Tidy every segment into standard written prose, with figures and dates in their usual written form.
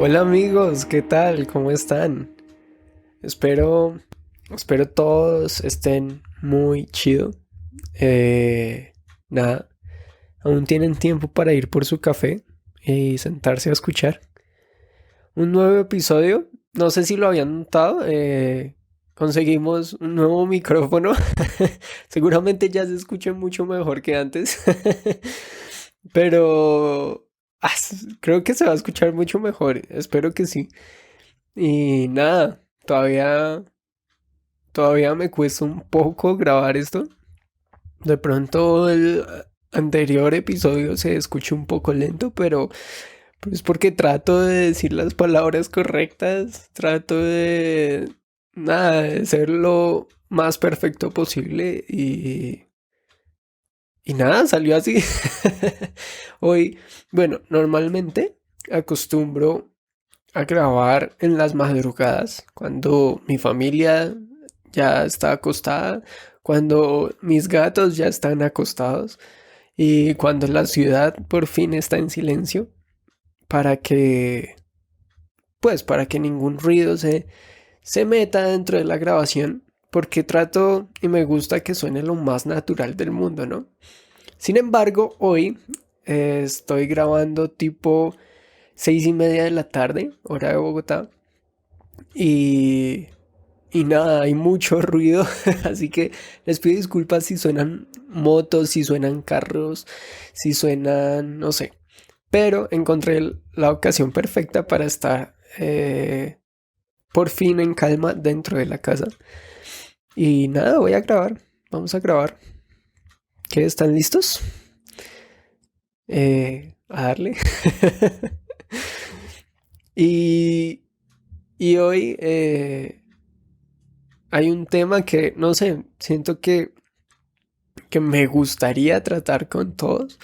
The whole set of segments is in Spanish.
Hola amigos, ¿qué tal? ¿Cómo están? Espero, espero todos estén muy chido. Eh, Nada, aún tienen tiempo para ir por su café y sentarse a escuchar un nuevo episodio. No sé si lo habían notado. Conseguimos un nuevo micrófono. Seguramente ya se escucha mucho mejor que antes. Pero creo que se va a escuchar mucho mejor. Espero que sí. Y nada, todavía me cuesta un poco grabar esto. De pronto el anterior episodio se escucha un poco lento, pero pues porque trato de decir las palabras correctas, trato de nada, de ser lo más perfecto posible y nada, salió así. Hoy, bueno, normalmente acostumbro a grabar en las madrugadas, cuando mi familia ya está acostada, cuando mis gatos ya están acostados y cuando la ciudad por fin está en silencio para que, pues, para que ningún ruido se meta dentro de la grabación, porque trato y me gusta que suene lo más natural del mundo, ¿no? Sin embargo, hoy estoy grabando tipo 6:30 de la tarde, hora de Bogotá, y Y nada, hay mucho ruido, así que les pido disculpas si suenan motos, si suenan carros, si suenan, no sé. Pero encontré la ocasión perfecta para estar por fin en calma dentro de la casa. Y nada, voy a grabar. Vamos a grabar. ¿Qué? ¿Están listos? A darle. y, y hoy hay un tema que, no sé, siento que me gustaría tratar con todos,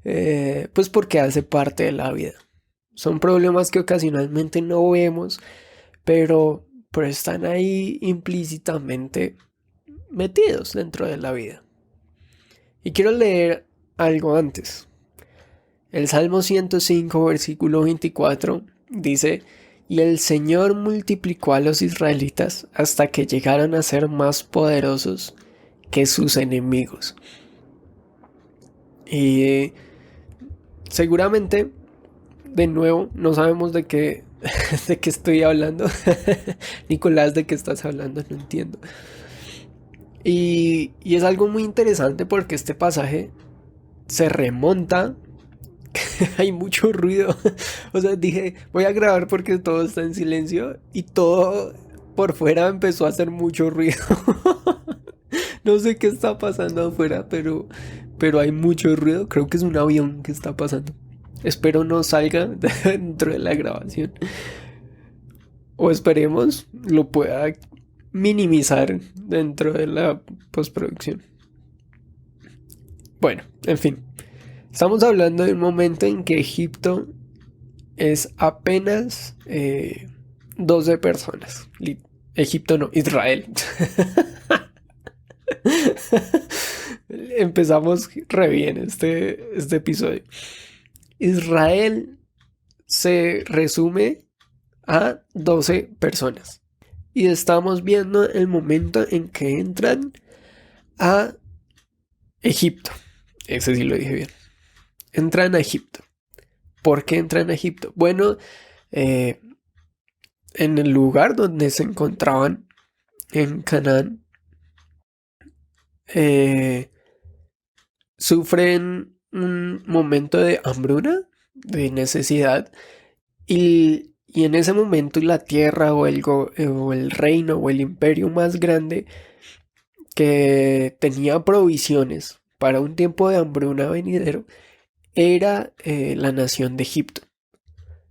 pues porque hace parte de la vida. Son problemas que ocasionalmente no vemos, pero están ahí implícitamente metidos dentro de la vida. Y quiero leer algo antes. El Salmo 105, versículo 24, dice, y el Señor multiplicó a los israelitas hasta que llegaron a ser más poderosos que sus enemigos. Y seguramente, de nuevo, no sabemos de qué estoy hablando. Nicolás, ¿de qué estás hablando? No entiendo. Y es algo muy interesante porque este pasaje se remonta. Hay mucho ruido. O sea, dije, voy a grabar porque todo está en silencio y todo por fuera empezó a hacer mucho ruido. No sé qué está pasando afuera, pero hay mucho ruido. Creo que es un avión que está pasando. Espero no salga dentro de la grabación. O esperemos lo pueda minimizar dentro de la postproducción. Bueno, en fin. Estamos hablando de un momento en que Egipto es apenas 12 personas. Egipto no, Israel. Empezamos re bien este episodio. Israel se resume a 12 personas. Y estamos viendo el momento en que entran a Egipto. Ese sí lo dije bien. Entran a Egipto. ¿Por qué entran a Egipto? Bueno, eh, en el lugar donde se encontraban, en Canaán, eh, sufren un momento de hambruna, de necesidad, y en ese momento la tierra o el reino o el imperio más grande que tenía provisiones para un tiempo de hambruna venidero era la nación de Egipto.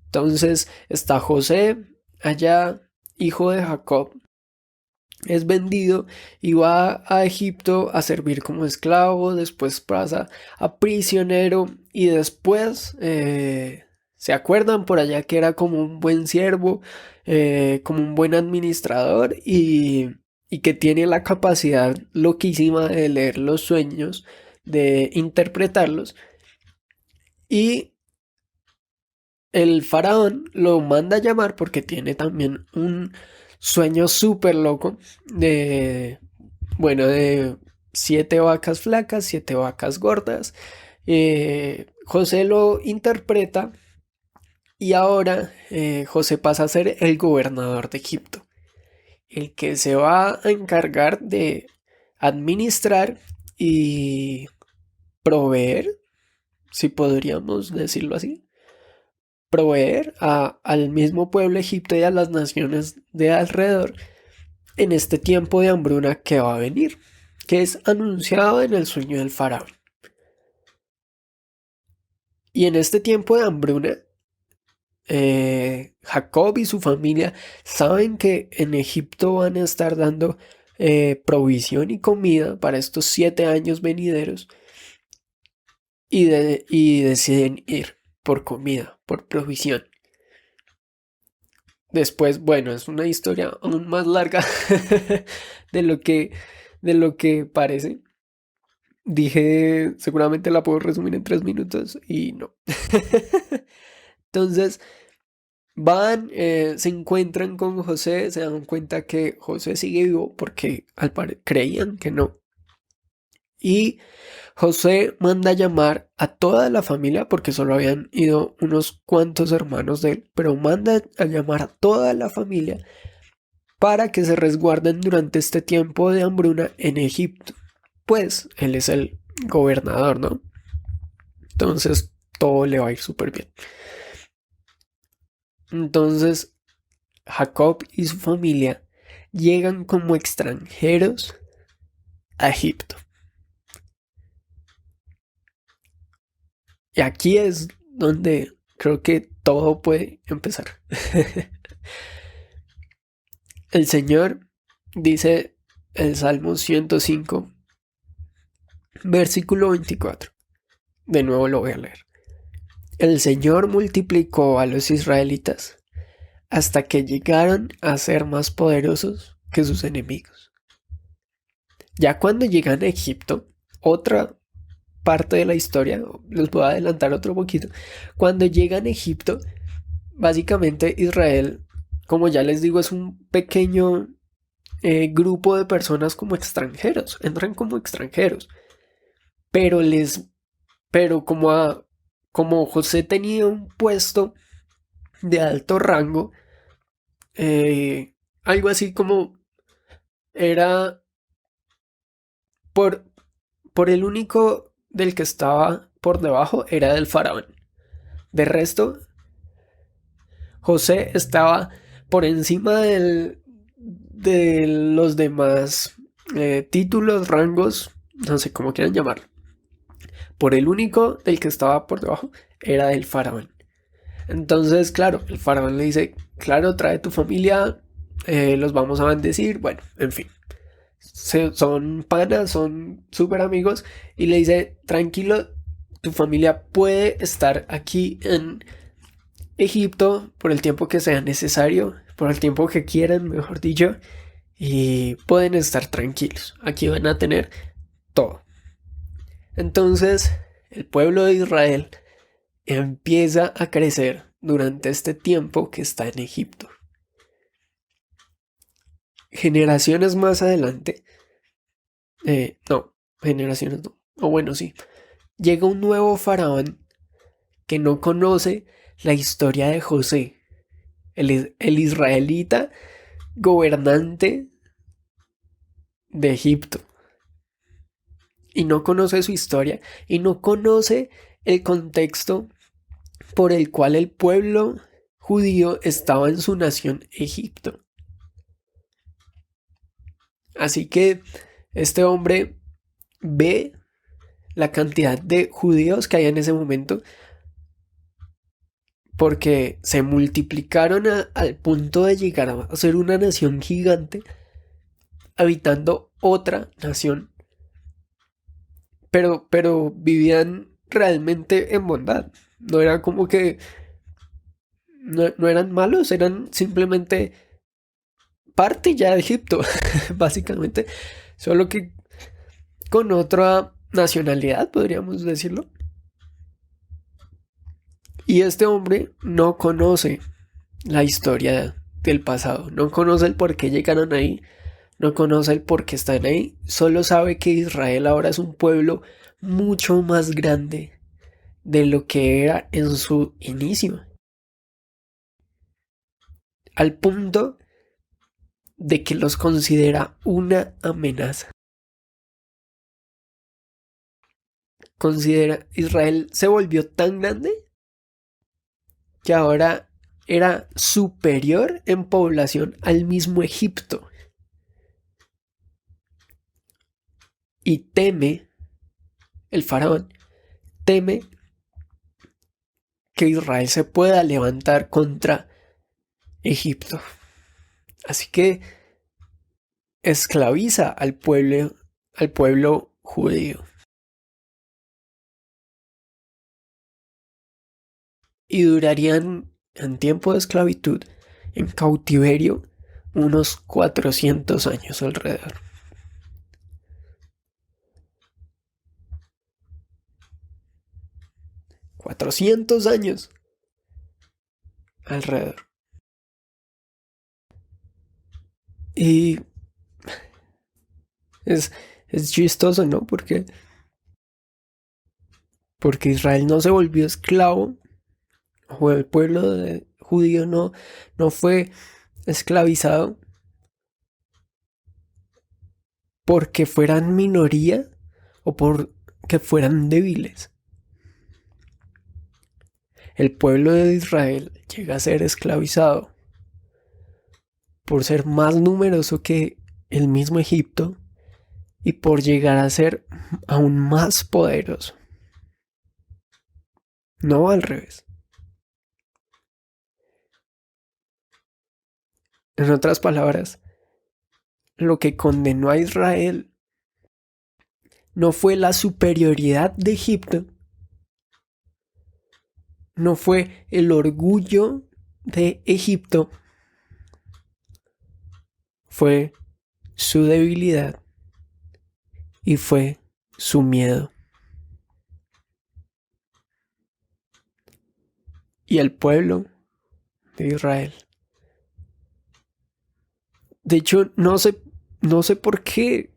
Entonces está José allá, hijo de Jacob, es vendido y va a Egipto a servir como esclavo, después pasa a prisionero y después se acuerdan por allá que era como un buen siervo, como un buen administrador y que tiene la capacidad loquísima de leer los sueños, de interpretarlos y el faraón lo manda a llamar porque tiene también un sueño súper loco de, bueno, de 7 vacas flacas, 7 vacas gordas. José lo interpreta y ahora José pasa a ser el gobernador de Egipto, el que se va a encargar de administrar y proveer, si podríamos decirlo así, proveer al mismo pueblo egipcio y a las naciones de alrededor en este tiempo de hambruna que va a venir, que es anunciado en el sueño del faraón. Y en este tiempo de hambruna, Jacob y su familia saben que en Egipto van a estar dando provisión y comida para estos 7 años venideros y deciden ir por comida, por provisión. Después, bueno, es una historia aún más larga de lo que parece. Dije, seguramente la puedo resumir en 3 minutos y no. Entonces, van, se encuentran con José, se dan cuenta que José sigue vivo porque creían que no. Y José manda a llamar a toda la familia porque solo habían ido unos cuantos hermanos de él, pero manda a llamar a toda la familia para que se resguarden durante este tiempo de hambruna en Egipto. Pues él es el gobernador, ¿no? Entonces todo le va a ir súper bien. Entonces Jacob y su familia llegan como extranjeros a Egipto. Y aquí es donde creo que todo puede empezar. El Señor dice el Salmo 105, versículo 24. De nuevo lo voy a leer. El Señor multiplicó a los israelitas hasta que llegaron a ser más poderosos que sus enemigos. Ya cuando llegan a Egipto, otra parte de la historia, les voy a adelantar otro poquito, cuando llegan a Egipto, básicamente Israel, como ya les digo, es un pequeño grupo de personas como extranjeros, entran como extranjeros, pero como José tenía un puesto de alto rango, algo así como era por, por el único del que estaba por debajo era del faraón. De resto, José estaba por encima de los demás títulos, rangos, no sé cómo quieran llamarlo. Por el único del que estaba por debajo era del faraón. Entonces, claro, el faraón le dice, claro, trae tu familia, los vamos a bendecir, bueno, en fin. Son panas, son súper amigos y le dice, tranquilo, tu familia puede estar aquí en Egipto por el tiempo que sea necesario, por el tiempo que quieran, mejor dicho, y pueden estar tranquilos. Aquí van a tener todo. Entonces, el pueblo de Israel empieza a crecer durante este tiempo que está en Egipto. Generaciones más adelante, generaciones no, o bueno, sí, llega un nuevo faraón que no conoce la historia de José, el israelita gobernante de Egipto. Y no conoce su historia y no conoce el contexto por el cual el pueblo judío estaba en su nación Egipto. Así que este hombre ve la cantidad de judíos que hay en ese momento porque se multiplicaron al punto de llegar a ser una nación gigante habitando otra nación, pero vivían realmente en bondad. No era como que no eran malos, eran simplemente parte ya de Egipto, básicamente, solo que con otra nacionalidad, podríamos decirlo. Y este hombre no conoce la historia del pasado, no conoce el por qué llegaron ahí, no conoce el por qué están ahí, solo sabe que Israel ahora es un pueblo mucho más grande de lo que era en su inicio, al punto de que los considera una amenaza. Considera, Israel se volvió tan grande que ahora era superior en población al mismo Egipto. Y teme, el faraón, teme que Israel se pueda levantar contra Egipto. Así que esclaviza al pueblo judío. Y durarían en tiempo de esclavitud, en cautiverio, unos 400 años alrededor. 400 años alrededor. Y es, es chistoso, ¿no? Porque Israel no se volvió esclavo, o el pueblo judío no fue esclavizado porque fueran minoría o porque fueran débiles. El pueblo de Israel llega a ser esclavizado por ser más numeroso que el mismo Egipto y por llegar a ser aún más poderoso. No al revés. En otras palabras, lo que condenó a Israel no fue la superioridad de Egipto, no fue el orgullo de Egipto, fue su debilidad y fue su miedo. Y el pueblo de Israel. De hecho, no sé por qué.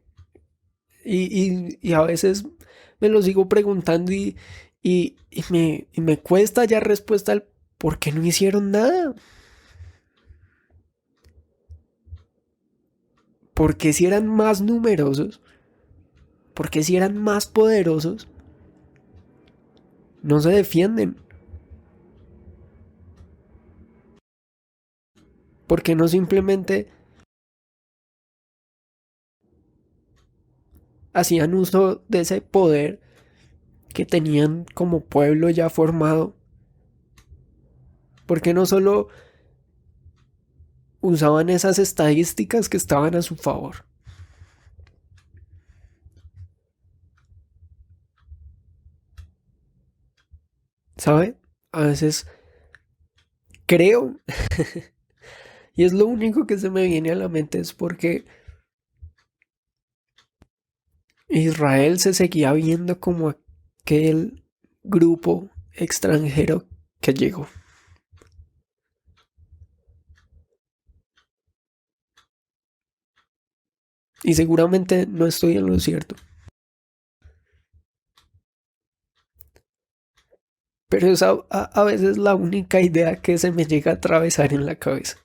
Y a veces me lo sigo preguntando y me cuesta hallar respuesta al por qué no hicieron nada. Porque si eran más numerosos, porque si eran más poderosos, no se defienden. Porque no simplemente hacían uso de ese poder que tenían como pueblo ya formado. Porque no solo usaban esas estadísticas que estaban a su favor. ¿Sabe? A veces creo, y es lo único que se me viene a la mente, es porque Israel se seguía viendo como aquel grupo extranjero que llegó. Y seguramente no estoy en lo cierto. Pero es a veces la única idea que se me llega a atravesar en la cabeza.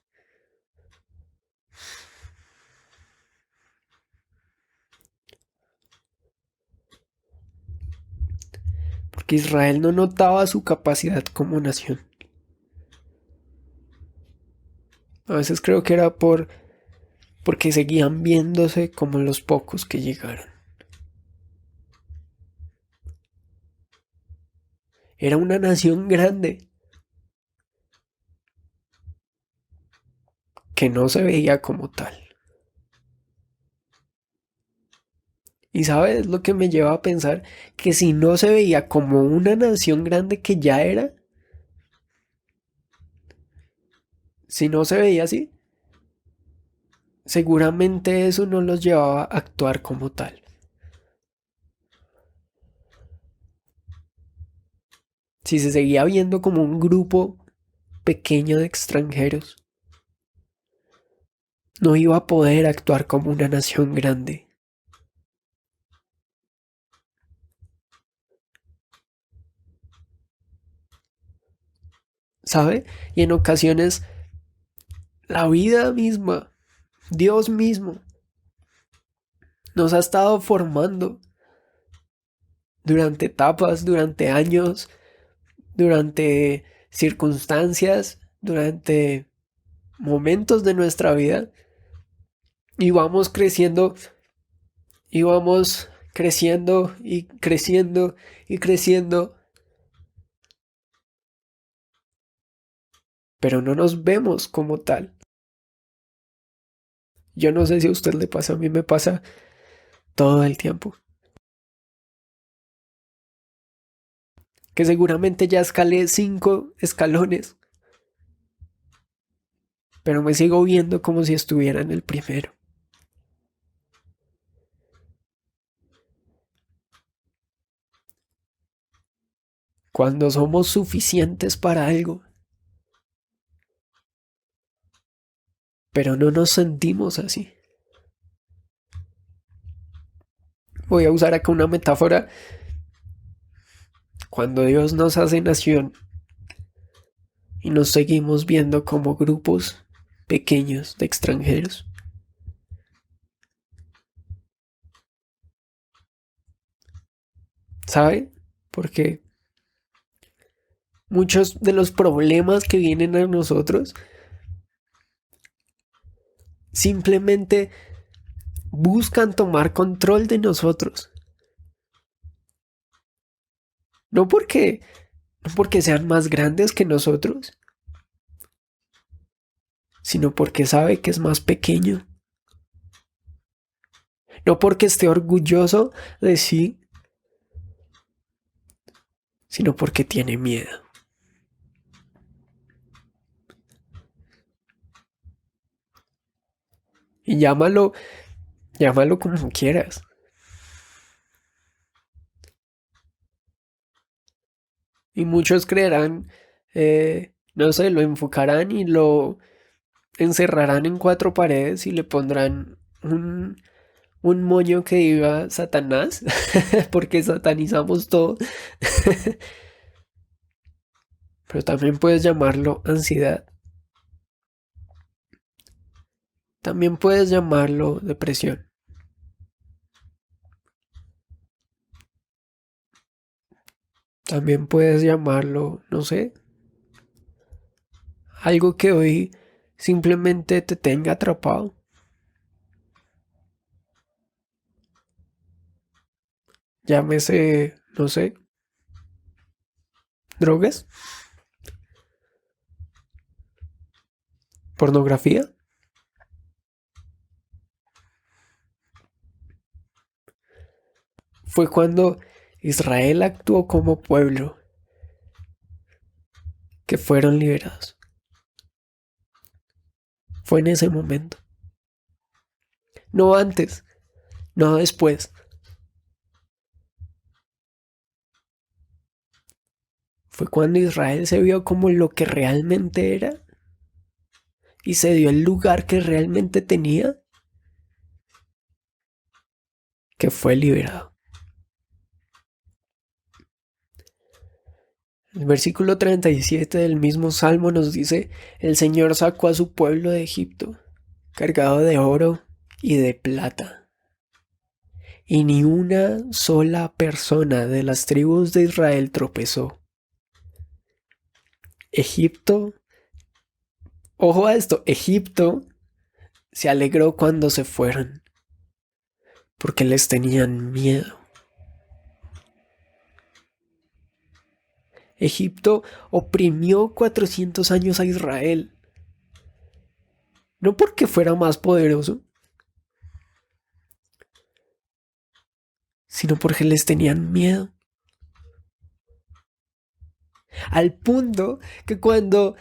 Porque Israel no notaba su capacidad como nación. A veces creo que era porque seguían viéndose como los pocos que llegaron. Era una nación grande que no se veía como tal. Y sabes lo que me lleva a pensar que si no se veía como una nación grande que ya era, si no se veía así, seguramente eso no los llevaba a actuar como tal. si se seguía viendo como un grupo pequeño de extranjeros, no iba a poder actuar como una nación grande. ¿Sabe? Y en ocasiones la vida misma, Dios mismo, nos ha estado formando durante etapas, durante años, durante circunstancias, durante momentos de nuestra vida y vamos creciendo y vamos creciendo y creciendo y creciendo, pero no nos vemos como tal. Yo no sé si a usted le pasa, a mí me pasa todo el tiempo. Que seguramente ya escalé 5 escalones, pero me sigo viendo como si estuviera en el primero. Cuando somos suficientes para algo, pero no nos sentimos así. Voy a usar acá una metáfora. Cuando Dios nos hace nación y nos seguimos viendo como grupos pequeños de extranjeros. ¿Sabe? Porque muchos de los problemas que vienen a nosotros simplemente buscan tomar control de nosotros. No porque, no porque sean más grandes que nosotros, sino porque sabe que es más pequeño. No porque esté orgulloso de sí, sino porque tiene miedo. Y llámalo como quieras. Y muchos creerán, no sé, lo enfocarán y lo encerrarán en 4 paredes y le pondrán un moño que diga Satanás, porque satanizamos todo. Pero también puedes llamarlo ansiedad. También puedes llamarlo depresión. También puedes llamarlo, no sé, algo que hoy simplemente te tenga atrapado. Llámese, no sé, drogas, pornografía. Fue cuando Israel actuó como pueblo que fueron liberados. Fue en ese momento. No antes, no después. Fue cuando Israel se vio como lo que realmente era y se dio el lugar que realmente tenía, que fue liberado. El versículo 37 del mismo Salmo nos dice, el Señor sacó a su pueblo de Egipto, cargado de oro y de plata. Y ni una sola persona de las tribus de Israel tropezó. Egipto, ojo a esto, Egipto se alegró cuando se fueron, porque les tenían miedo. Egipto oprimió 400 años a Israel, no porque fuera más poderoso, sino porque les tenían miedo. Al punto que cuando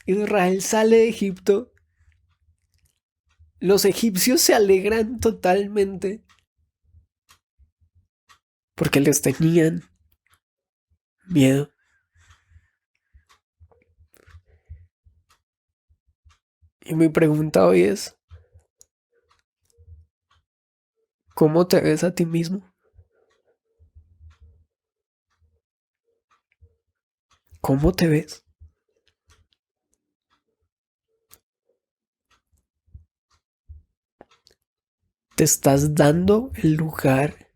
Israel sale de Egipto, los egipcios se alegran totalmente porque les tenían miedo. Y mi pregunta hoy es, ¿cómo te ves a ti mismo? ¿Cómo te ves? ¿Te estás dando el lugar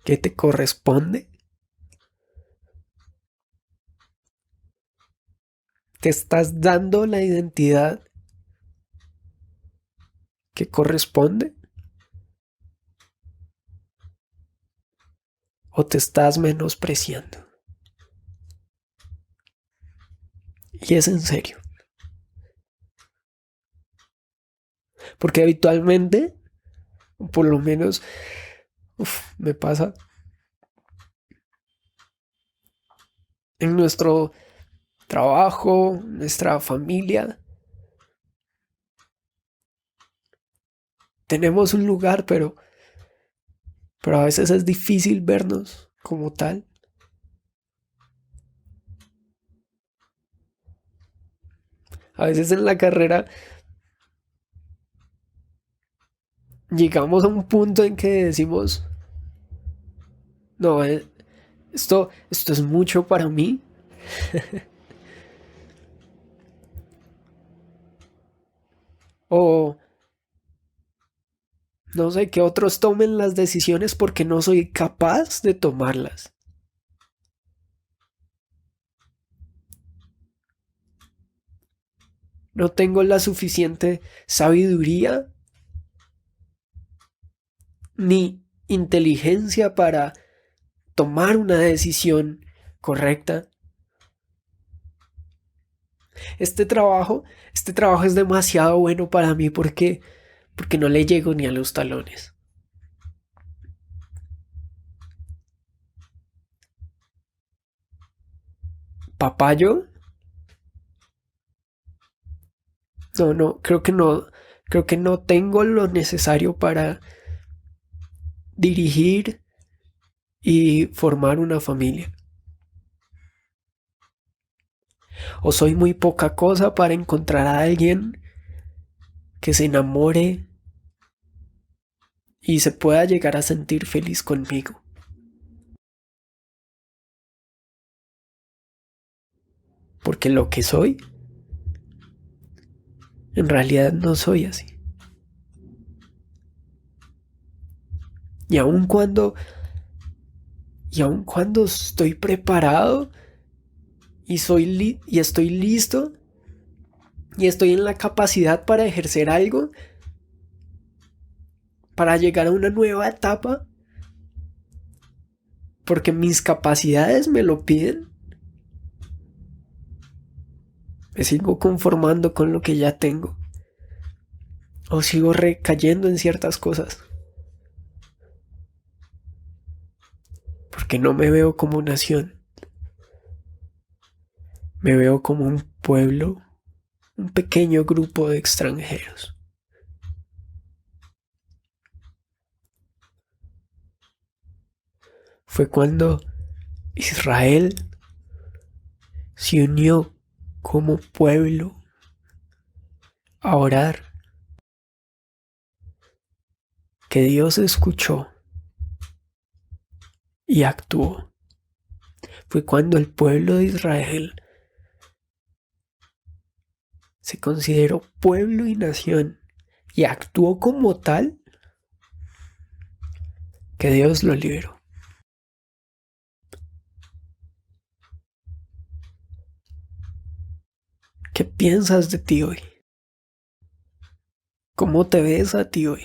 que te corresponde? ¿Te estás dando la identidad que corresponde? ¿O te estás menospreciando? Y es en serio. Porque habitualmente, por lo menos, me pasa en nuestro trabajo, nuestra familia, tenemos un lugar, pero a veces es difícil vernos como tal. A veces en la carrera llegamos a un punto en que decimos, no, esto es mucho para mí. O no sé, que otros tomen las decisiones porque no soy capaz de tomarlas. No tengo la suficiente sabiduría ni inteligencia para tomar una decisión correcta. Este trabajo, este trabajo es demasiado bueno para mí porque no le llego ni a los talones. ¿Papayo? No, creo que no tengo lo necesario para dirigir y formar una familia. O soy muy poca cosa para encontrar a alguien que se enamore y se pueda llegar a sentir feliz conmigo. Porque lo que soy, en realidad no soy así. Y aun cuando, y aun cuando estoy preparado y estoy listo y estoy en la capacidad para ejercer algo, para llegar a una nueva etapa, porque mis capacidades me lo piden, me sigo conformando con lo que ya tengo. O sigo recayendo en ciertas cosas. Porque no me veo como nación. Me veo como un pueblo, un pequeño grupo de extranjeros. Fue cuando Israel se unió como pueblo a orar que Dios escuchó y actuó. Fue cuando el pueblo de Israel se consideró pueblo y nación y actuó como tal que Dios lo liberó. ¿Qué piensas de ti hoy? ¿Cómo te ves a ti hoy?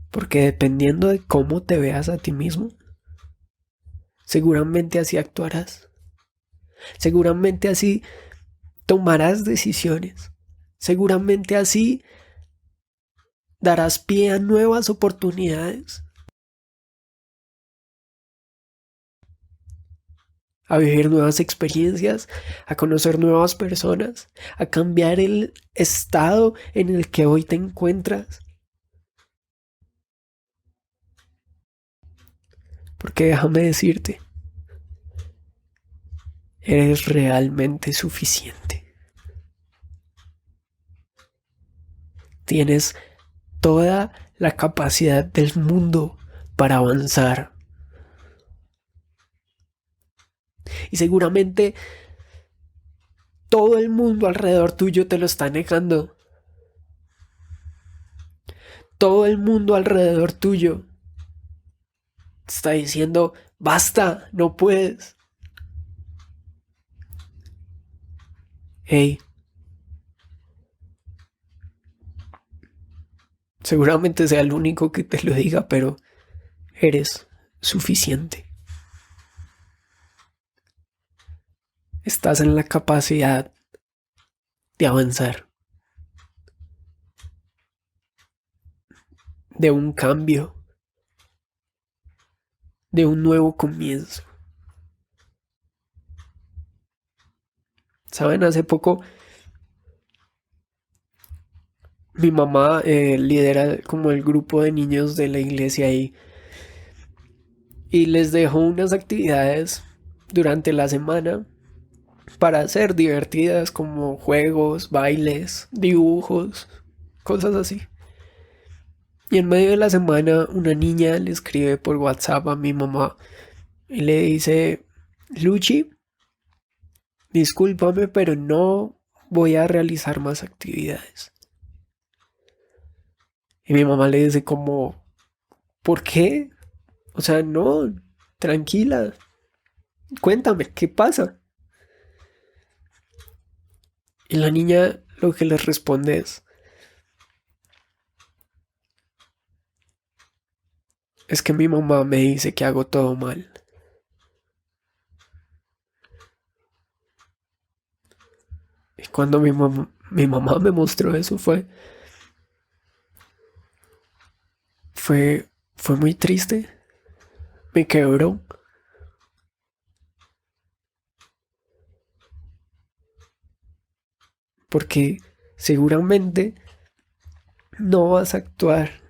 Porque dependiendo de cómo te veas a ti mismo, seguramente así actuarás. Seguramente así tomarás decisiones. Seguramente así darás pie a nuevas oportunidades, a vivir nuevas experiencias, a conocer nuevas personas, a cambiar el estado en el que hoy te encuentras. Porque déjame decirte, Eres realmente suficiente. Tienes toda la capacidad del mundo para avanzar. Y seguramente todo el mundo alrededor tuyo te lo está negando. Todo el mundo alrededor tuyo te está diciendo, basta, no puedes. Hey, seguramente sea el único que te lo diga, pero eres suficiente. Estás en la capacidad de avanzar, de un cambio, de un nuevo comienzo. Saben, hace poco mi mamá lidera como el grupo de niños de la iglesia ahí y les dejó unas actividades durante la semana para hacer divertidas como juegos, bailes, dibujos, cosas así. Y en medio de la semana una niña le escribe por WhatsApp a mi mamá y le dice, Luchi, discúlpame, pero no voy a realizar más actividades. Y mi mamá le dice como, ¿por qué? O sea, no, tranquila, cuéntame, ¿qué pasa? Y la niña lo que le responde es que mi mamá me dice que hago todo mal. Y cuando mi mamá me mostró eso fue muy triste, me quebró, porque seguramente no vas a actuar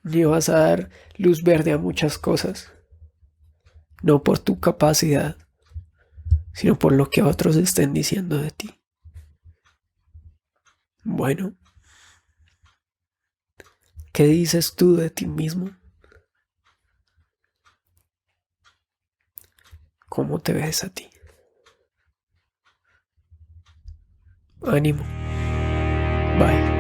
ni vas a dar luz verde a muchas cosas, no por tu capacidad, sino por lo que otros estén diciendo de ti. Bueno, ¿qué dices tú de ti mismo? ¿Cómo te ves a ti? Ánimo. Bye.